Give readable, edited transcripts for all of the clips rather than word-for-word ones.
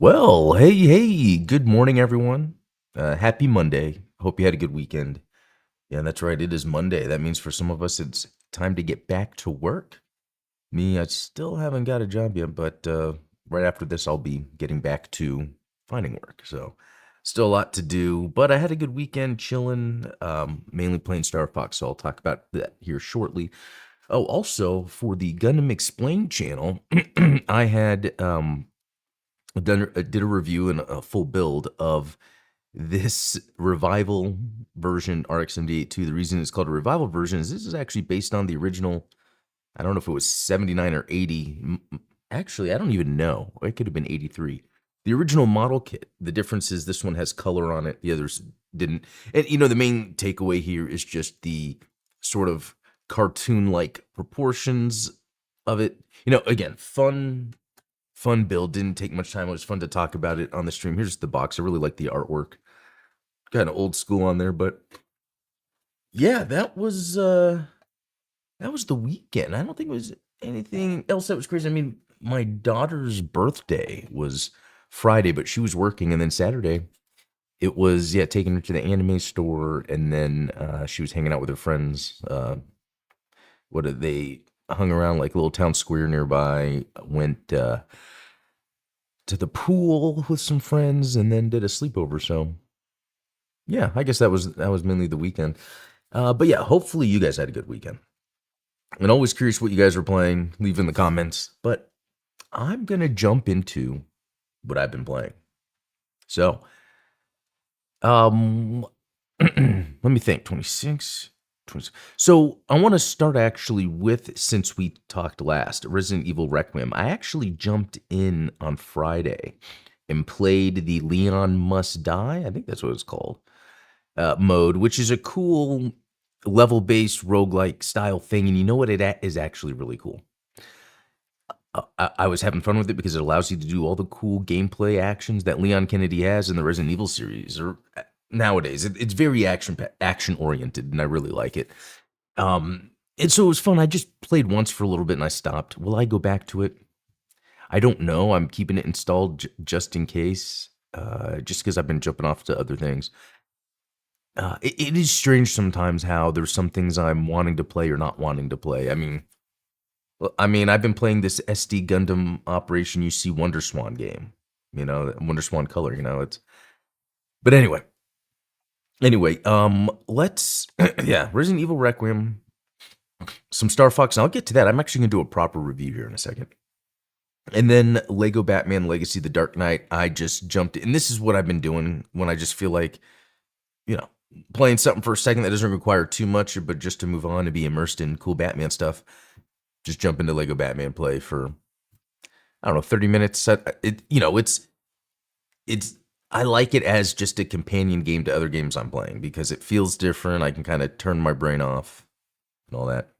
Well, hey, good morning, everyone. Happy Monday. Hope you had a good weekend. Yeah, that's right. It is Monday. That means for some of us, it's time to get back to work. Me, I still haven't got a job yet, but right after this, I'll be getting back to finding work. So, still a lot to do, but I had a good weekend chilling, mainly playing Star Fox. So, I'll talk about that here shortly. Oh, also, for the Gundam Explained channel, I had did a review and a full build of this revival version RX-78 II. The reason it's called a revival version is this is actually based on the original. I don't know if it was 79 or 80. Actually, I don't even know. It could have been 83. The original model kit. The difference is this one has color on it. The others didn't. And the main takeaway here is just the sort of cartoon-like proportions of it. Again, fun build. Didn't take much time. It was fun to talk about it on the stream. Here's the box. I really like the artwork. Kind of old school on there, but yeah, that was the weekend. I don't think it was anything else that was crazy. I mean, my daughter's birthday was Friday, but she was working, and then Saturday it was taking her to the anime store, and then she was hanging out with her friends. What did they hung around like a little town square nearby? Went to the pool with some friends, and then did a sleepover. So yeah, I guess that was mainly the weekend. But yeah, hopefully you guys had a good weekend. And always curious what you guys were playing. Leave in the comments. But I'm gonna jump into what I've been playing. So, um, let me think. 26, 26. So I want to start actually with, since we talked last, Resident Evil Requiem. I actually jumped in on Friday and played the Leon Must Die. I think that's what it's called. Mode, which is a cool level-based roguelike style thing. And you know what? Is actually really cool. I was having fun with it because it allows you to do all the cool gameplay actions that Leon Kennedy has in the Resident Evil series. Or nowadays, it's very action oriented, and I really like it. And so it was fun. I just played once for a little bit and I stopped. Will I go back to it? I don't know. I'm keeping it installed just in case, just because I've been jumping off to other things. It is strange sometimes how there's some things I'm wanting to play or not wanting to play. I mean, I've been playing this SD Gundam Operation UC Wonder Swan game. Wonder Swan Color. But anyway, let's yeah, Resident Evil Requiem, some Star Fox. And I'll get to that. I'm actually gonna do a proper review here in a second. And then Lego Batman Legacy: The Dark Knight. I just jumped in. And this is what I've been doing when I just feel like, you know, playing something for a second that doesn't require too much, but just to move on and be immersed in cool Batman stuff. Just jump into Lego Batman play for, I don't know, 30 minutes. It's I like it as just a companion game to other games I'm playing because it feels different. I can kind of turn my brain off and all that.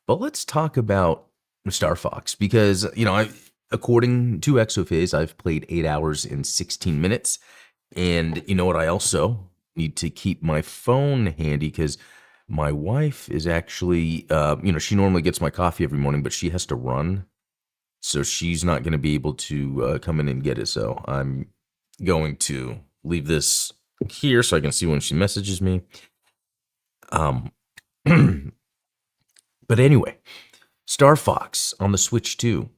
But let's talk about Star Fox because, according to Exophase, I've played 8 hours in 16 minutes. And you know what? I also need to keep my phone handy because my wife is actually, she normally gets my coffee every morning, but she has to run. So she's not going to be able to come in and get it. So I'm going to leave this here so I can see when she messages me. Um, but anyway, Star Fox on the Switch 2.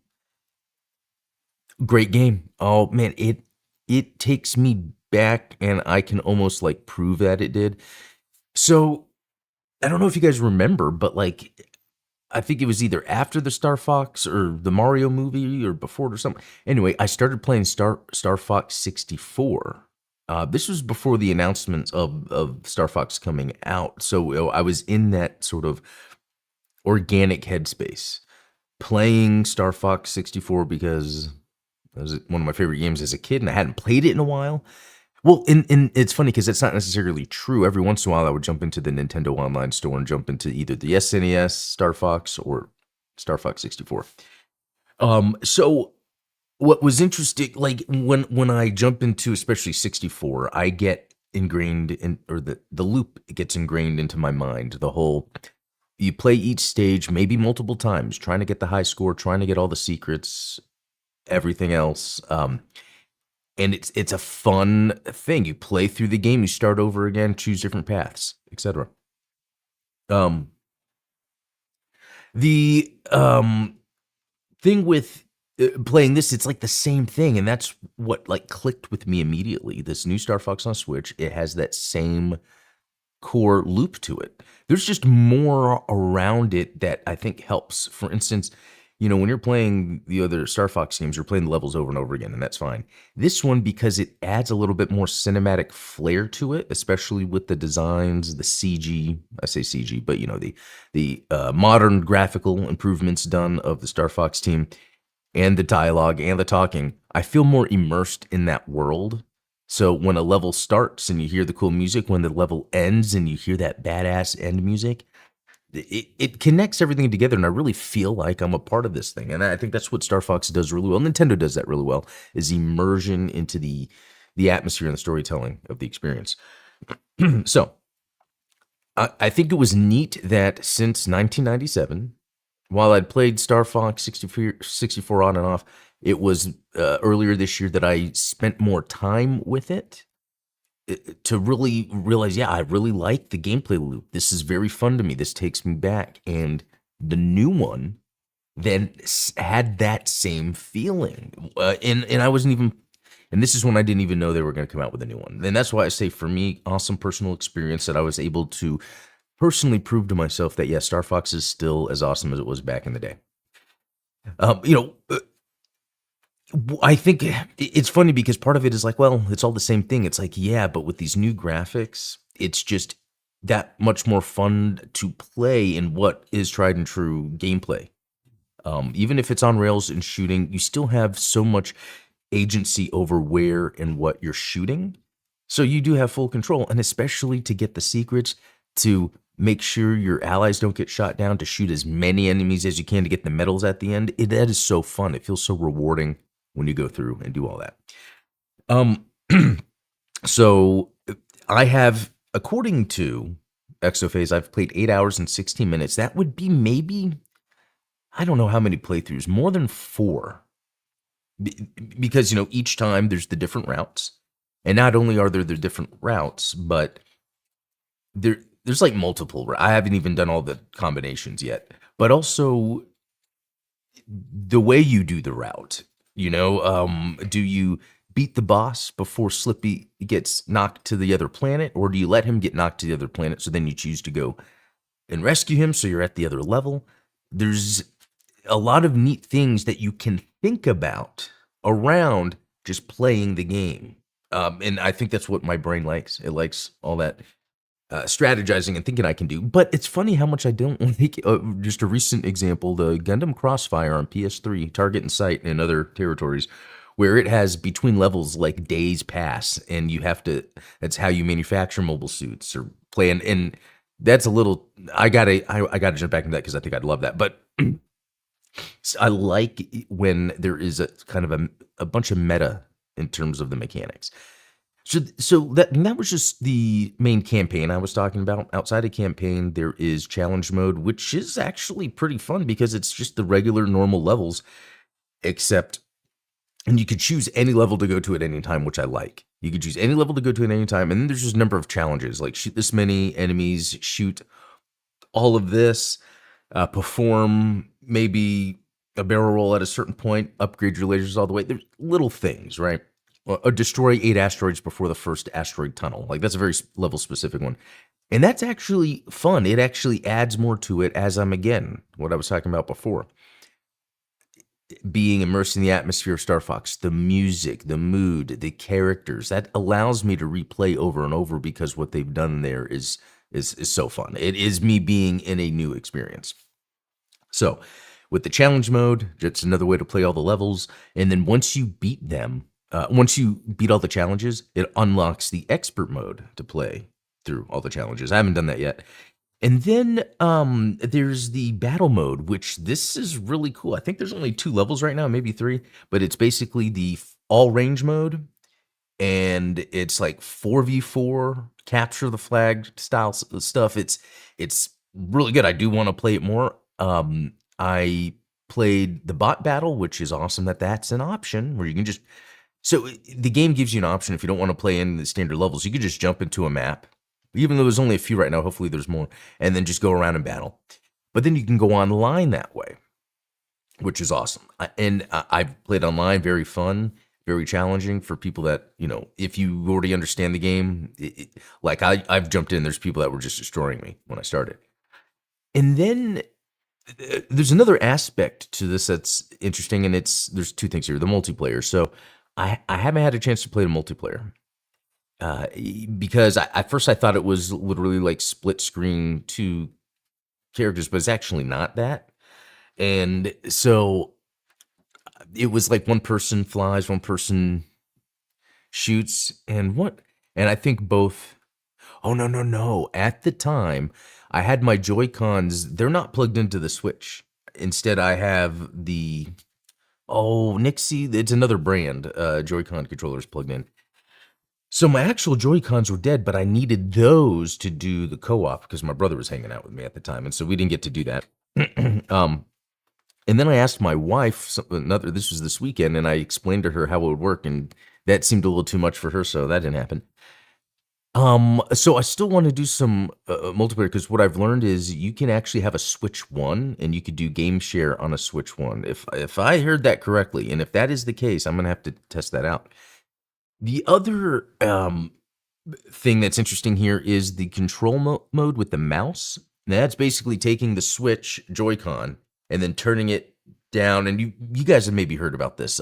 Great game. Oh man, it takes me back and I can almost like prove that it did. So I don't know if you guys remember, but like I think it was either after the Star Fox or the Mario movie or before it or something. Anyway, I started playing Star Fox 64. This was before the announcements of Star Fox coming out. So I was in that sort of organic headspace playing Star Fox 64 because it was one of my favorite games as a kid and I hadn't played it in a while. Well, and it's funny because it's not necessarily true. Every once in a while, I would jump into the Nintendo Online store and jump into either the SNES Star Fox or Star Fox 64. So what was interesting, like when I jump into especially 64, I get ingrained in, or the loop gets ingrained into my mind. The whole you play each stage maybe multiple times, trying to get the high score, trying to get all the secrets, everything else. and it's a fun thing. You play through the game, you start over again, choose different paths, etc. Um, the thing with playing this, it's like the same thing, and that's what like clicked with me immediately. This new Star Fox on Switch, it has that same core loop to it. There's just more around it that I think helps. For instance, when you're playing the other Star Fox games, you're playing the levels over and over again, and that's fine. This one, because it adds a little bit more cinematic flair to it, especially with the designs, the CG. I say CG, but the modern graphical improvements done of the Star Fox team, and the dialogue and the talking. I feel more immersed in that world. So when a level starts and you hear the cool music, when the level ends and you hear that badass end music, it connects everything together, and I really feel like I'm a part of this thing. And I think that's what Star Fox does really well. Nintendo does that really well, is immersion into the atmosphere and the storytelling of the experience. So I think it was neat that since 1997, while I'd played Star Fox 64 on and off, it was earlier this year that I spent more time with it to really realize, yeah, I really like the gameplay loop. This is very fun to me. This takes me back. And the new one then had that same feeling. And I wasn't even, and this is when I didn't even know they were going to come out with a new one. And that's why I say, for me, awesome personal experience that I was able to personally prove to myself that, yes, Star Fox is still as awesome as it was back in the day. Um, you know, uh, I think it's funny because part of it is like, well, it's all the same thing. It's like, yeah, but with these new graphics, it's just that much more fun to play in what is tried and true gameplay. Even if it's on rails and shooting, you still have so much agency over where and what you're shooting. So you do have full control, and especially to get the secrets, to make sure your allies don't get shot down, to shoot as many enemies as you can to get the medals at the end. That is so fun. It feels so rewarding when you go through and do all that. Um, so I have, according to Exophase, I've played 8 hours and 16 minutes. That would be maybe, I don't know how many playthroughs, more than 4. Because, each time there's the different routes. And not only are there the different routes, but there's like multiple. I haven't even done all the combinations yet. But also the way you do the route, do you beat the boss before Slippy gets knocked to the other planet, or do you let him get knocked to the other planet so then you choose to go and rescue him so you're at the other level? There's a lot of neat things that you can think about around just playing the game. And I think that's what my brain likes. It likes all that strategizing and thinking I can do. But it's funny how much I don't like. Just a recent example, the Gundam Crossfire on PS3, Target and Sight and other territories, where it has between levels like days pass, and you have to. That's how you manufacture mobile suits or play. And that's a little. I gotta jump back into that because I think I'd love that. But I like when there is a kind of a bunch of meta in terms of the mechanics. So that was just the main campaign I was talking about. Outside of campaign, there is challenge mode, which is actually pretty fun because it's just the regular normal levels, except, and you could choose any level to go to at any time, which I like. You could choose any level to go to at any time, and then there's just a number of challenges, like shoot this many enemies, shoot all of this, perform maybe a barrel roll at a certain point, upgrade your lasers all the way. There's little things, right? Or destroy 8 asteroids before the first asteroid tunnel. Like, that's a very level specific one. And that's actually fun. It actually adds more to it, as I'm, again, what I was talking about before. Being immersed in the atmosphere of Star Fox, the music, the mood, the characters, that allows me to replay over and over because what they've done there is so fun. It is me being in a new experience. So, with the challenge mode, it's another way to play all the levels. And then once you beat them, once you beat all the challenges, it unlocks the expert mode to play through all the challenges. I haven't done that yet. And then there's the battle mode, which this is really cool. I think there's only 2 levels right now, maybe 3, but it's basically the all range mode. And it's like 4v4 capture the flag style stuff. It's really good. I do want to play it more. I played the bot battle, which is awesome that that's an option where you can just So the game gives you an option if you don't want to play in the standard levels. You could just jump into a map, even though there's only a few right now. Hopefully, there's more, and then just go around and battle. But then you can go online that way, which is awesome. I've played online, very fun, very challenging for people that, if you already understand the game, like I've jumped in, there's people that were just destroying me when I started. And then there's another aspect to this that's interesting, and there's two things here: the multiplayer. So I haven't had a chance to play the multiplayer because at first I thought it was literally like split screen two characters, but it's actually not that. And so it was like one person flies, one person shoots, and I think both. Oh, no, no, no. At the time, I had my Joy-Cons, they're not plugged into the Switch. Instead, I have Nixie, it's another brand, Joy-Con controllers plugged in. So my actual Joy-Cons were dead, but I needed those to do the co-op because my brother was hanging out with me at the time, and so we didn't get to do that. And then I asked my wife, this was this weekend, and I explained to her how it would work, and that seemed a little too much for her, so that didn't happen. So I still want to do some multiplayer because what I've learned is you can actually have a Switch One, and you could do game share on a Switch One. If I heard that correctly, and if that is the case, I'm gonna have to test that out. The other thing that's interesting here is the control mode with the mouse. Now, that's basically taking the Switch Joy-Con and then turning it down. And you guys have maybe heard about this.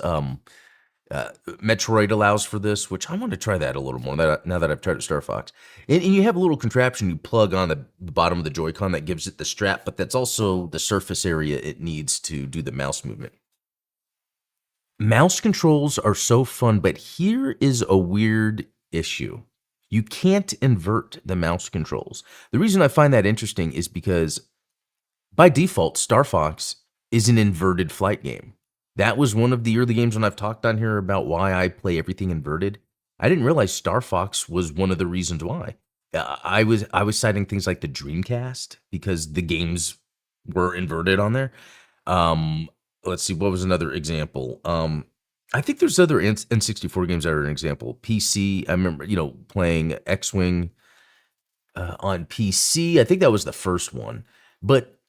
Metroid allows for this, which I want to try that a little more now that I've tried it Star Fox. And you have a little contraption you plug on the bottom of the Joy-Con that gives it the strap, but that's also the surface area it needs to do the mouse movement. Mouse controls are so fun, but here is a weird issue. You can't invert the mouse controls. The reason I find that interesting is because by default, Star Fox is an inverted flight game. That was one of the early games when I've talked on here about why I play everything inverted. I didn't realize Star Fox was one of the reasons why. I was citing things like the Dreamcast because the games were inverted on there. Let's see, what was another example? I think there's other N64 games that are an example. PC, I remember, playing X-Wing on PC. I think that was the first one. But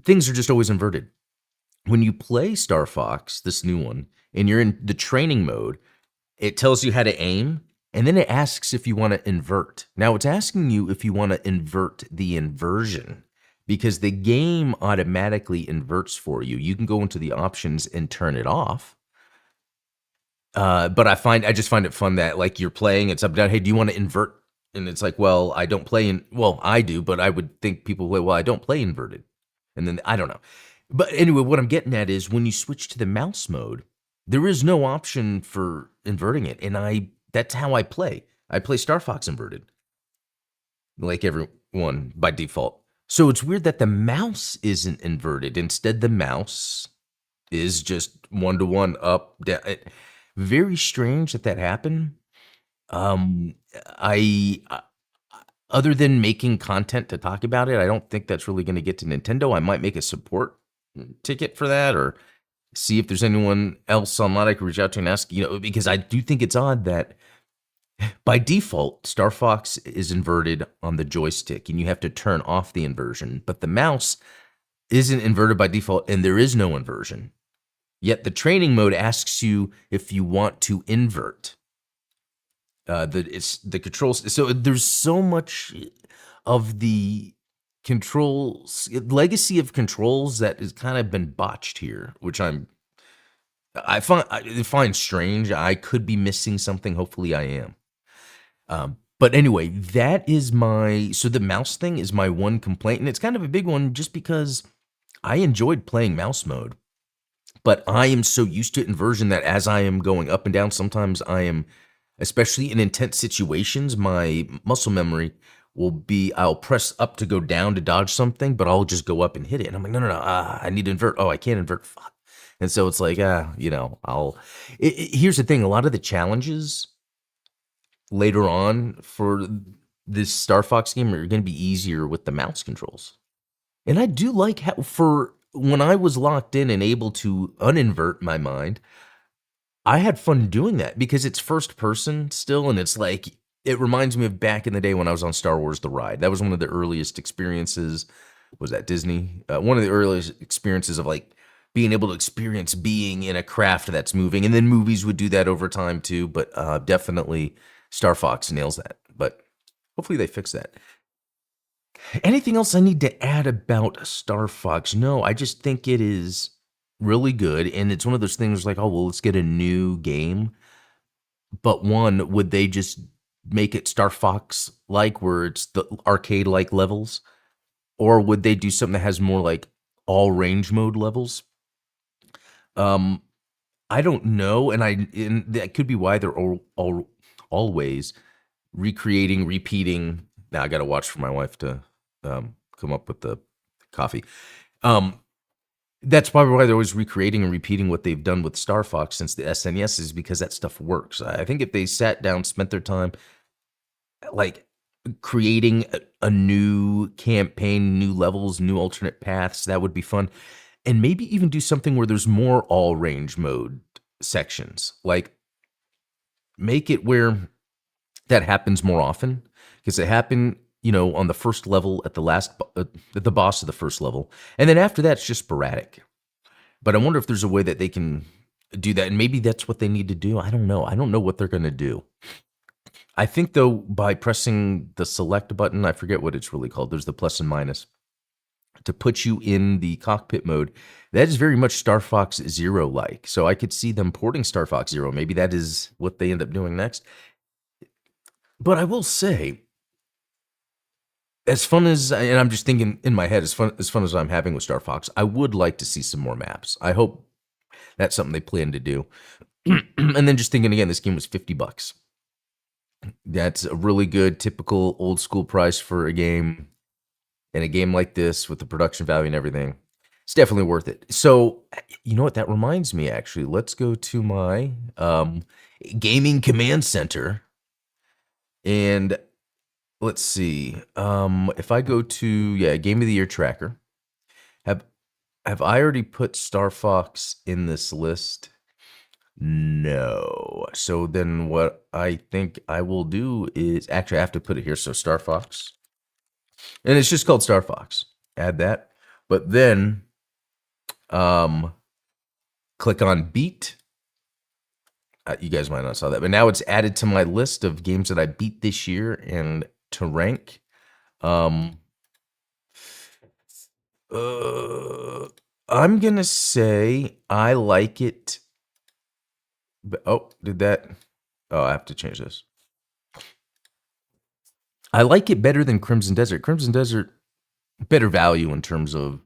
things are just always inverted. When you play Star Fox, this new one, and you're in the training mode, it tells you how to aim, and then it asks if you want to invert. Now, it's asking you if you want to invert the inversion, because the game automatically inverts for you. You can go into the options and turn it off. But I just find it fun that like you're playing, it's up down. Hey, do you want to invert? And it's like, well, I don't play I do, but I would think people play. Well, I don't play inverted, and then I don't know. But anyway, what I'm getting at is when you switch to the mouse mode, there is no option for inverting it, and that's how I play. I play Star Fox inverted, like everyone by default. So it's weird that the mouse isn't inverted. Instead, the mouse is just 1-to-1 up, down. Very strange that happened. I other than making content to talk about it, I don't think that's really going to get to Nintendo. I might make a support ticket for that, or see if there's anyone else online I could reach out to and ask. Because I do think it's odd that by default, Star Fox is inverted on the joystick, and you have to turn off the inversion. But the mouse isn't inverted by default, and there is no inversion. Yet the training mode asks you if you want to invert. It's the controls. So there's so much of the legacy of controls that has kind of been botched here, which I find strange. I could be missing something. Hopefully, I am. But anyway, so the mouse thing is my one complaint, and it's kind of a big one, just because I enjoyed playing mouse mode. But I am so used to inversion that as I am going up and down, sometimes especially in intense situations, my muscle memory I'll press up to go down to dodge something, but I'll just go up and hit it. And I'm like, no, I need to invert. Oh, I can't invert. Fuck. And so it's like, here's the thing. A lot of the challenges later on for this Star Fox game are going to be easier with the mouse controls. And I do like how when I was locked in and able to uninvert my mind, I had fun doing that because it's first person still, and it's like it reminds me of back in the day when I was on Star Wars: The Ride. That was one of the earliest experiences. Was at Disney? One of the earliest experiences of like being able to experience being in a craft that's moving, and then movies would do that over time too. But definitely, Star Fox nails that. But hopefully, they fix that. Anything else I need to add about Star Fox? No, I just think it is really good, and it's one of those things like, oh well, let's get a new game. But one, would they just make it Star Fox like, where it's the arcade like levels, or would they do something that has more like all range mode levels? Um, I don't know, and that could be why they're always recreating, repeating. Now I got to watch for my wife to come up with the coffee. Um, that's probably why they're always recreating and repeating what they've done with Star Fox since the SNES, is because that stuff works. I think if they sat down, spent their time like creating a new campaign, new levels, new alternate paths, that would be fun. And maybe even do something where there's more all range mode sections. Like make it where that happens more often, because it happened, on the first level at the boss of the first level, and then after that it's just sporadic. But I wonder if there's a way that they can do that, and maybe that's what they need to do. I don't know. I don't know what they're going to do. I think though, by pressing the select button, I forget what it's really called. There's the plus and minus to put you in the cockpit mode. That is very much Star Fox Zero like. So I could see them porting Star Fox Zero. Maybe that is what they end up doing next. But I will say, as fun as, and I'm just thinking in my head, as fun as I'm having with Star Fox, I would like to see some more maps. I hope that's something they plan to do. And then just thinking again, this game was $50. That's a really good, typical old school price for a game. And a game like this with the production value and everything, it's definitely worth it. So, you know what? That reminds me, actually. Let's go to my gaming command center. And let's see. If I go to, Game of the Year tracker, have I already put Star Fox in this list? No. So then what I think I will do is, actually I have to put it here. So Star Fox. And it's just called Star Fox. Add that. But then click on beat. You guys might not saw that, but now it's added to my list of games that I beat this year and to rank. I'm gonna say I like it. Did that? Oh, I have to change this. I like it better than Crimson Desert. Crimson Desert, better value in terms of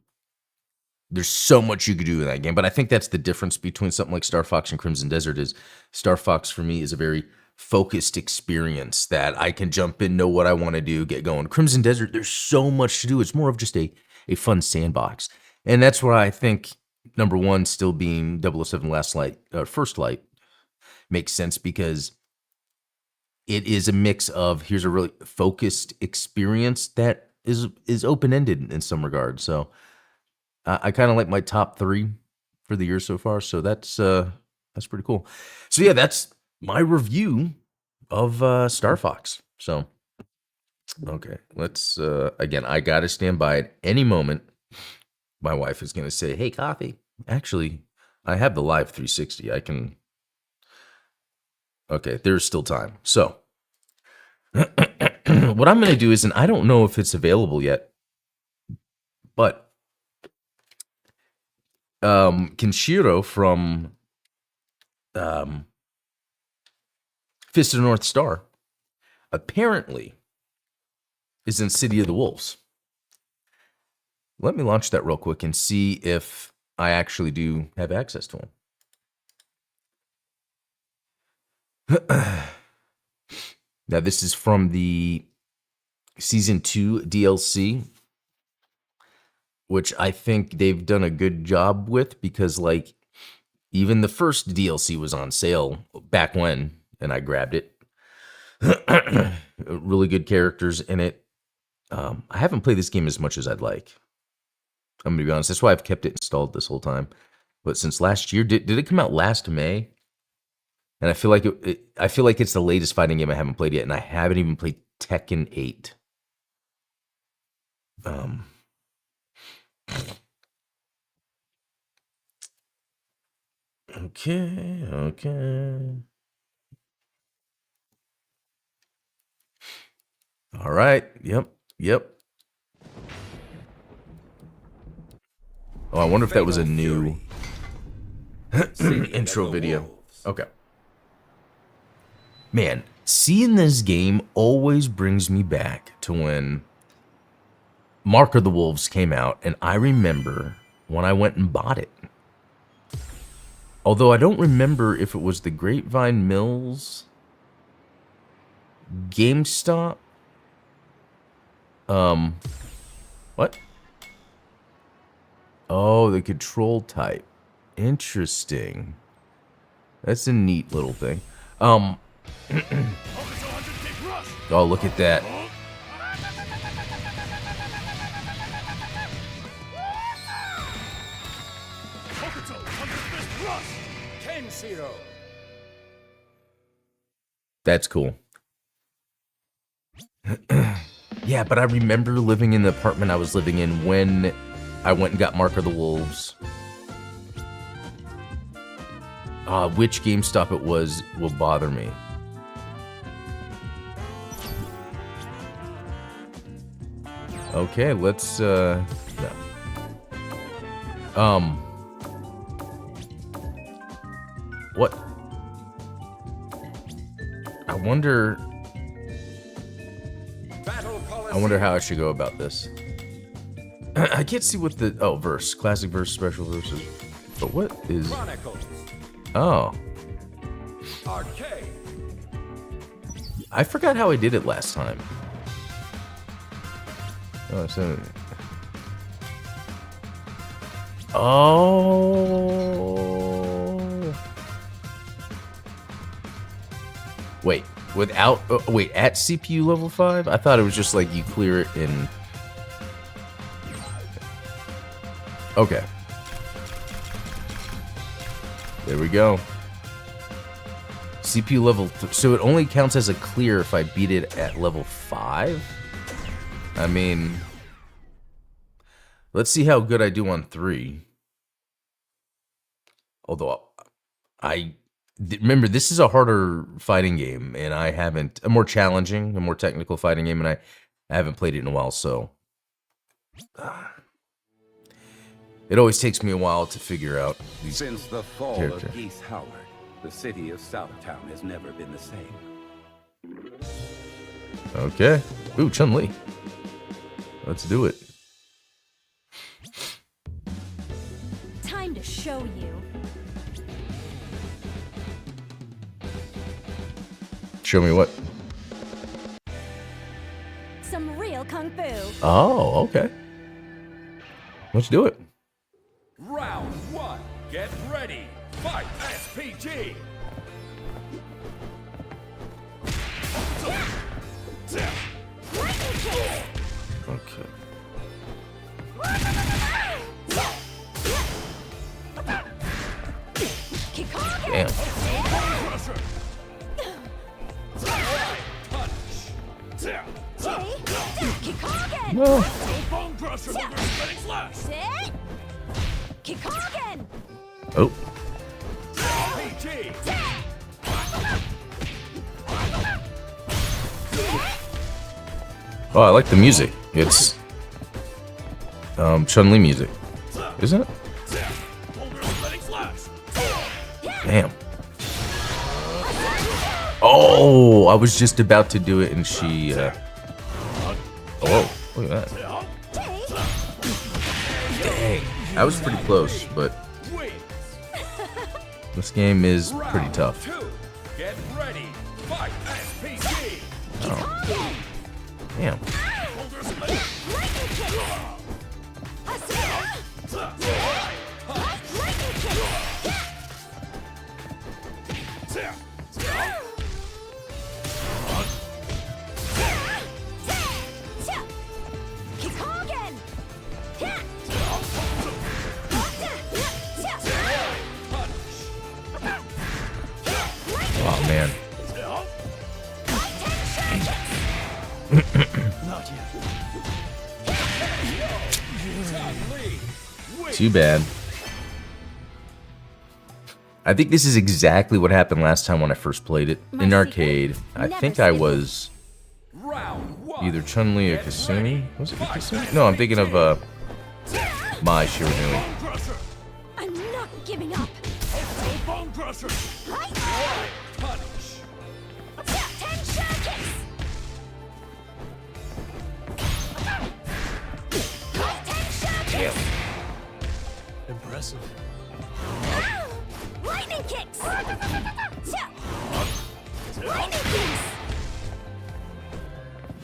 there's so much you could do in that game. But I think that's the difference between something like Star Fox and Crimson Desert. Is Star Fox for me is a very focused experience that I can jump in, know what I want to do, get going. Crimson Desert, there's so much to do. It's more of just a fun sandbox. And that's where I think number one still being 007 Last Light, First Light makes sense, because it is a mix of, here's a really focused experience that is open-ended in some regards. So I kind of like my top three for the year so far. So that's pretty cool. So yeah, that's my review of Star Fox. So okay, let's again, I gotta stand by at any moment. My wife is gonna say, "Hey, coffee." Actually, I have the live 360. I can. Okay, there's still time. So, what I'm going to do is, and I don't know if it's available yet, but Kenshiro from Fist of the North Star apparently is in City of the Wolves. Let me launch that real quick and see if I actually do have access to him. Now, this is from the Season 2 DLC, which I think they've done a good job with, because, like, even the first DLC was on sale back when, and I grabbed it. Really good characters in it. I haven't played this game as much as I'd like. I'm going to be honest. That's why I've kept it installed this whole time. But since last year, did it come out last May? And I feel like I feel like it's the latest fighting game I haven't played yet, and I haven't even played Tekken 8. Okay. All right. Yep. Oh, I wonder if that was a new intro video. Okay. Man, seeing this game always brings me back to when Mark of the Wolves came out, and I remember when I went and bought it. Although I don't remember if it was the Grapevine Mills, GameStop. What? Oh, the control type. Interesting. That's a neat little thing. Oh, look at that. That's cool. Yeah, but I remember living in the apartment I was living in when I went and got Mark of the Wolves. Which GameStop it was will bother me. Okay, let's no. What? I wonder how I should go about this. I can't see what the verse, classic verse, special verses. But what is? Oh. Arcade. I forgot how I did it last time. Oh. Wait, without wait, at CPU level 5? I thought it was just like you clear it in. Okay. There we go. CPU level so it only counts as a clear if I beat it at level 5? I mean, let's see how good I do on 3. Although remember, this is a harder fighting game, and I haven't a more challenging, a more technical fighting game, and I haven't played it in a while, so it always takes me a while to figure out these Since the fall characters. of Geese Howard, the city of Southtown has never been the same. Okay. Ooh, Chun-Li. Let's do it. Time to show you. Show me what? Some real kung fu. Oh, okay. Let's do it. Round 1. Get ready. Fight SPG. Okay. Damn. No. Bone crusher. Spinning slash. Kikogen! Oh. SPG. Oh, I like the music. It's Chun-Li music, isn't it? Spinning slash. Damn. Oh, I was just about to do it, and she. Oh, look at that. Dang, I was pretty close, but this game is pretty tough. 2. Get ready. Fight SPG. Oh. Damn. Too bad. I think this is exactly what happened last time when I first played it in arcade. I think I was Round one. either Chun-Li or Kasumi. Was it Kasumi? No, I'm thinking of Mai Shiranui. Bone Crusher. I'm not giving up. Ultra Bone Crusher. Hi! Punish. Ten shurikens! Ten shurikens! Impressive. Lightning kicks! Lightning kicks!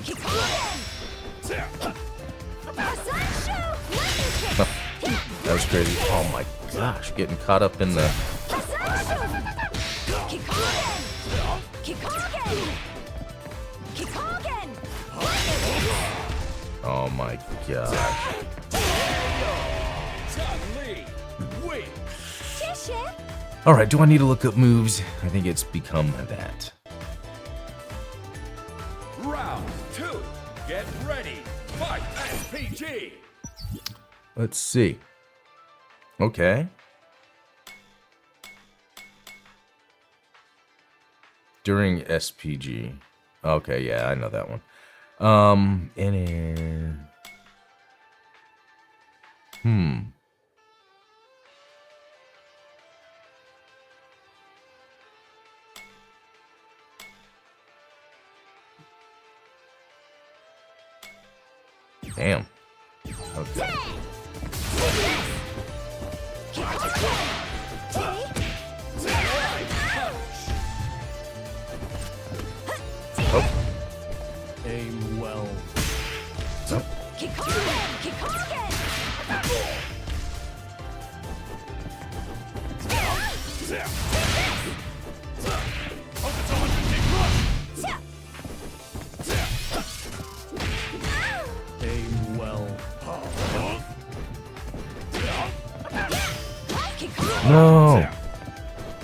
Kikogen! Asansho! Lightning kicks! That was crazy. Oh my gosh, getting caught up in the... Asansho! Kikogen! Kikogen! Kikogen! Lightning kicks! Oh my gosh. Chun-Li. Win. Tisha! Alright, do I need to look up moves? I think it's become that. Round two. Get ready. Fight SPG. Let's see. Okay. During SPG. Okay, yeah, I know that one. Damn. Okay. Aim well. Kikogen! Kikogen! Aim well. No.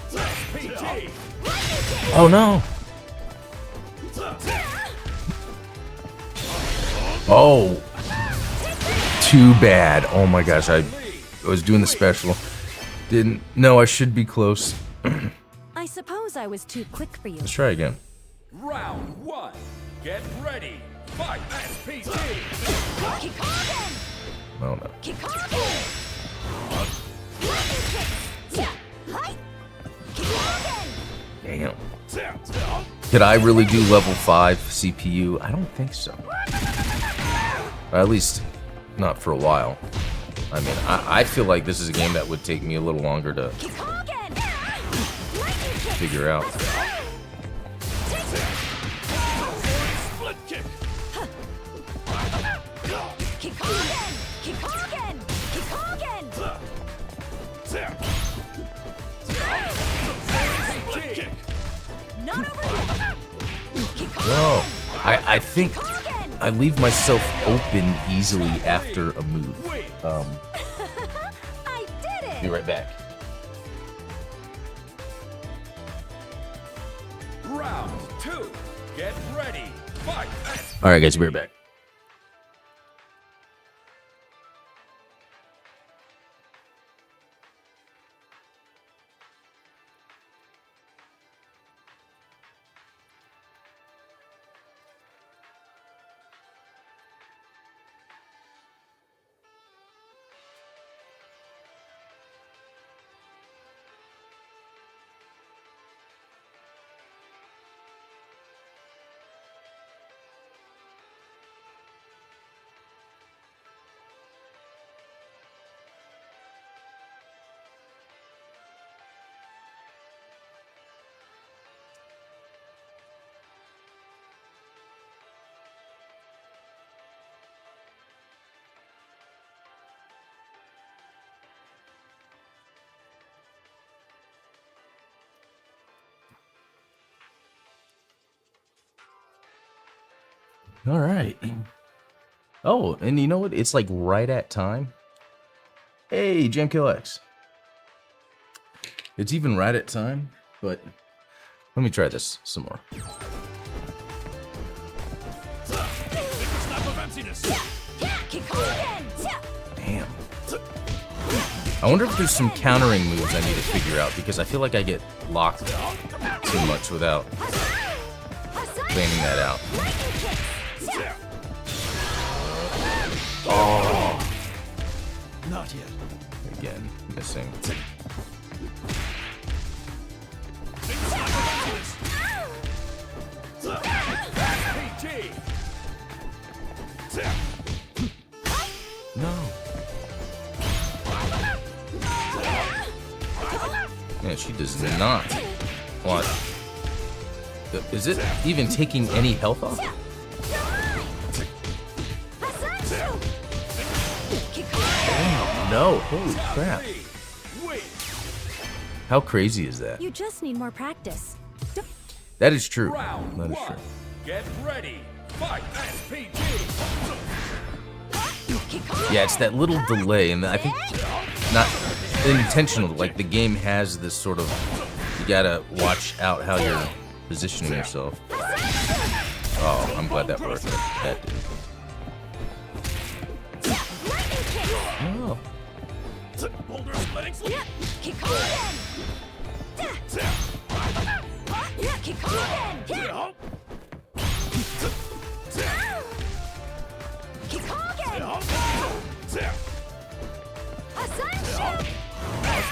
SPG. Oh no. Oh. Too bad. Oh my gosh, I was doing the special. Didn't. No, I should be close. I suppose I was too quick for you. Let's try again. Round one. Get ready. Fight SPG. Kikogen! Oh no. Kikogen! Lightning kicks! Hi! Kikogen! Damn. Did I really do level 5 CPU? I don't think so. Or at least, not for a while. I mean, I feel like this is a game that would take me a little longer to Kikogen! Lightning kicks! figure out. Split kick. Kikogen! Kikogen! Kikogen! Split kick. Not over yet! Kikogen! No. I think Kikogen! I leave myself open easily after a move. Win. I did it! Be right back. Round two. Get ready. Fight. Alright guys, be right back. All right. Oh, and you know what? It's like right at time. Hey, Jamkill X. It's even right at time, but let me try this some more. Snap of emptiness. Kikogen! Damn. I wonder if there's some countering moves I need to figure out because I feel like I get locked too much without planning that out. Oh, Not yet. again, missing. PG. No. Man, she does not want. Is it even taking any health off? No, holy crap. Wait. How crazy is that? You just need more practice. That is true. Round That is one. true. Get ready. Fight. SPG. Yeah, it's that little delay, and I think not intentional. Like the game has this sort of, you gotta watch out how you're positioning yourself. Oh, I'm glad that worked. That did. Oh. Boulder splitting slip.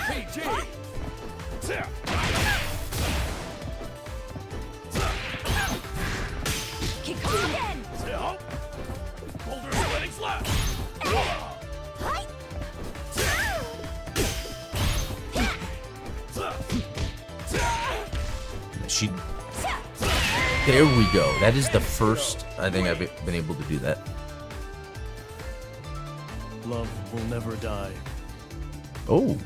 PG. Boulder splitting slap. She. There we go. That is the first I think I've been able to do that. Love will never die. Oh.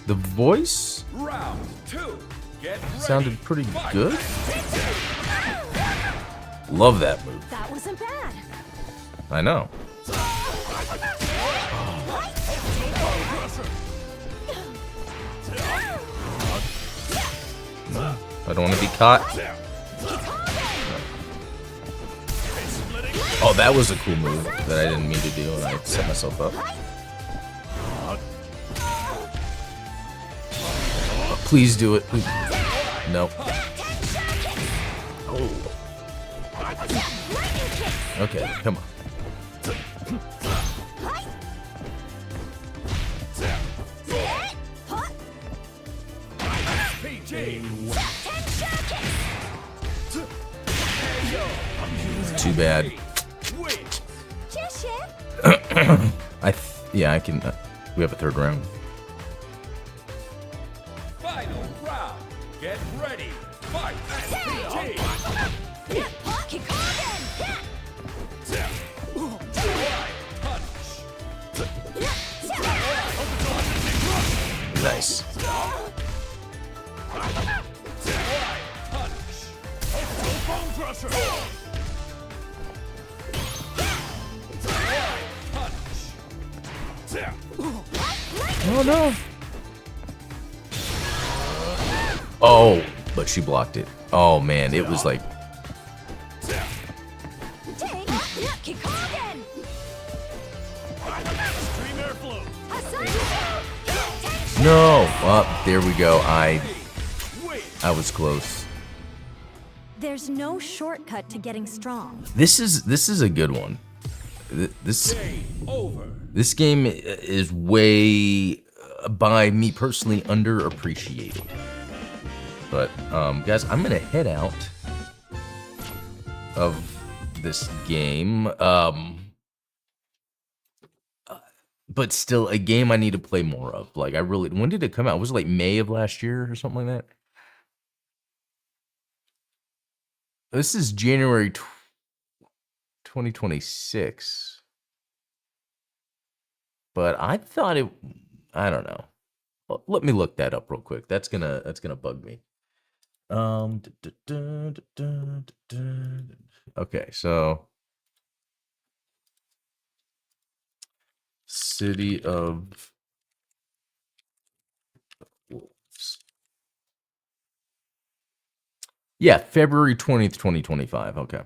The voice Round two. Get ready. sounded pretty Fight. good. Love that move. That wasn't bad. I know. I don't want to be caught. Oh, that was a cool move that I didn't mean to do, and I set myself up. Please do it. Please. Nope. Oh. Okay, come on. PG. Too bad. Wait. Yeah, I can. We have a third round. Final round. Get ready. Fight. SPG. Nice. Bone crusher. Oh no. Oh, but she blocked it. Oh man, it was like. Extreme airflow. No. Well, there we go. Wait. I was close. There's no shortcut to getting strong. This is a good one. This Game over. this game is way by me personally underappreciated. But guys, I'm gonna head out of this game. But still a game I need to play more of. Like I really, when did it come out? Was it like May of last year or something like that? This is January 2026. But I thought it, I don't know. Well, let me look that up real quick. That's gonna bug me. Okay, so City of Wolves. Yeah, February 20th, 2025. Okay.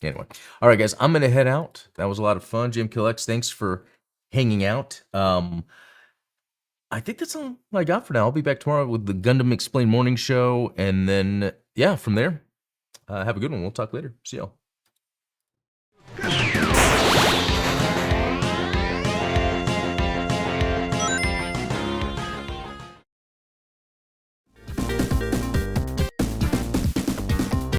Anyway. All right, guys, I'm going to head out. That was a lot of fun. Jim Kill X, thanks for hanging out. I think that's all I got for now. I'll be back tomorrow with the Gundam Explained morning show, and then yeah, from there, have a good one. We'll talk later. See y'all.